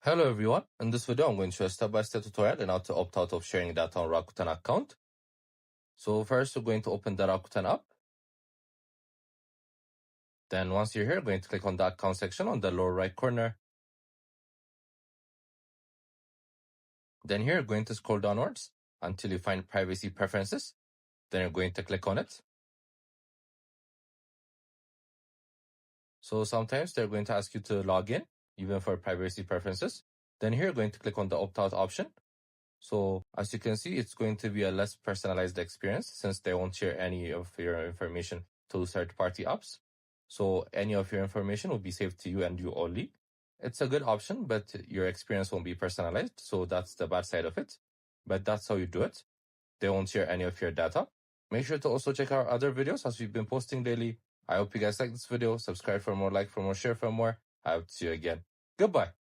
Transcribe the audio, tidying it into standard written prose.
Hello everyone, in this video I'm going to show a step-by-step tutorial on how to opt out of sharing data on Rakuten account. So first we're going to open the Rakuten app. Then once you're here, going to click on the account section on the lower right corner. Then here you're going to scroll downwards until you find privacy preferences. Then you're going to click on it. So sometimes they're going to ask you to log in, even for privacy preferences. Then here you're going to click on the opt-out option. So as you can see, it's going to be a less personalized experience since they won't share any of your information to third-party apps. So any of your information will be saved to you and you only. It's a good option, but your experience won't be personalized. So that's the bad side of it. But that's how you do it. They won't share any of your data. Make sure to also check our other videos as we've been posting daily. I hope you guys like this video. Subscribe for more, like for more, share for more. I hope to see you again. Goodbye.